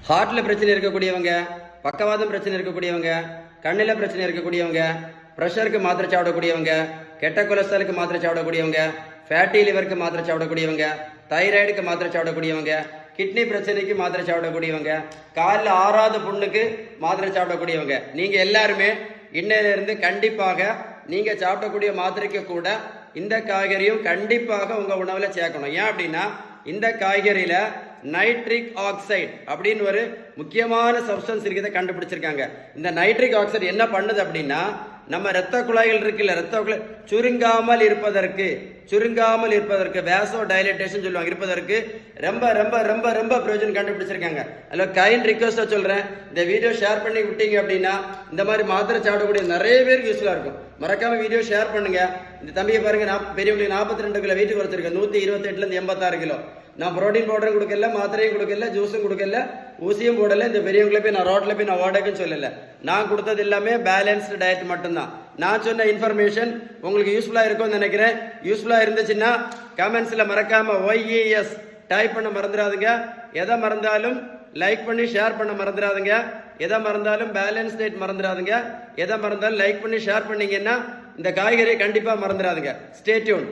ஹார்ட்டில் பிரச்சனை இருக்கக்கூடியவங்க, பக்கவாதம் பிரச்சனை இருக்கக்கூடியவங்க, கண்ணில் பிரச்சனை இருக்கக்கூடியவங்க, ப்ரெஷருக்கு மாத்திரை சாப்பிடக்கூடியவங்க, கெட்ட கொலஸ்ட்ராலுக்கு மாத்திரை சாப்பிடக்கூடியவங்க, ஃபேட்டி லிவருக்கு மாத்திரை சாப்பிடக்கூடியவங்க, தைராய்டுக்கு மாத்திரை சாப்பிடக்கூடியவங்க, கிட்னி பிரச்சனைக்கு மாத்திரை சாப்பிடக்கூடியவங்க, காலில் ஆறாவது புண்ணுக்கு மாத்திரை சாப்பிடக்கூடியவங்க, நீங்கள் எல்லாருமே இன்னையிலிருந்து கண்டிப்பாக நீங்கள் சாப்பிடக்கூடிய மாத்திரைக்கு கூட இந்த காய்கறியும் கண்டிப்பாக உங்கள் உணவில் சேர்க்கணும். ஏன் அப்படின்னா இந்த காய்கறியில் நைட்ரிக் ஆக்சைடு அப்படின்னு ஒரு முக்கியமான சப்ஸ்டன்ஸ் இருக்கிறத கண்டுபிடிச்சிருக்காங்க. இந்த நைட்ரிக் ஆக்சைடு என்ன பண்ணுது அப்படின்னா நம்ம இரத்த குழாய்கள் இருக்குல்ல, இரத்த குழாய் சுருங்காமல் இருப்பதற்கு வேசோ டைலேட்டேஷன் சொல்லுவாங்க, இருப்பதற்கு ரொம்ப ரொம்ப ரொம்ப ரொம்ப பிரயோஜனம் கண்டுபிடிச்சிருக்காங்க. அதில் கைண்ட் ரிக்வஸ்டா சொல்றேன், இந்த வீடியோ ஷேர் பண்ணி விட்டீங்க அப்படின்னா இந்த மாதிரி மாத்திரை சாப்பிடக்கூடிய நிறைய பேருக்கு யூஸ்ஃபுல்லா இருக்கும். மறக்காம வீடியோ ஷேர் பண்ணுங்க. இந்த தம்பியை பாருங்க, பெரியவங்களுக்கு 42 கிலோ வெயிட் குறைச்சிருக்கேன், 128 86 கிலோ. நான் புரோட்டீன் பவுடரும் கொடுக்கல, மாத்திரையும் கொடுக்கல, ஜூஸும் கொடுக்கல, ஊசியும் போடல. இந்த பெரியவங்களை போய் நான் ரோட்ல போய் நான் ஓடக்குன்னு சொல்லல. நான் கொடுத்தது எல்லாமே பேலன்ஸ்டு டயட் மட்டும்தான். நான் சொன்ன இன்ஃபர்மேஷன் உங்களுக்கு யூஸ்ஃபுல்லா இருக்கும்னு நினைக்கிறேன். யூஸ்ஃபுல்லா இருந்துச்சுன்னா கமெண்ட்ஸ்ல மறக்காம YES டைப் பண்ண மறந்துடாதுங்க. எதை மறந்தாலும் லைக் பண்ணி ஷேர் பண்ண மறந்துடாதுங்க. எதை மறந்தாலும் பேலன்ஸ் டயட் மறந்துடாதுங்க. எதை மறந்தாலும் லைக் பண்ணி ஷேர் பண்ணீங்கன்னா இந்த காய்கறியை கண்டிப்பா மறந்துடாதுங்க. Stay tune.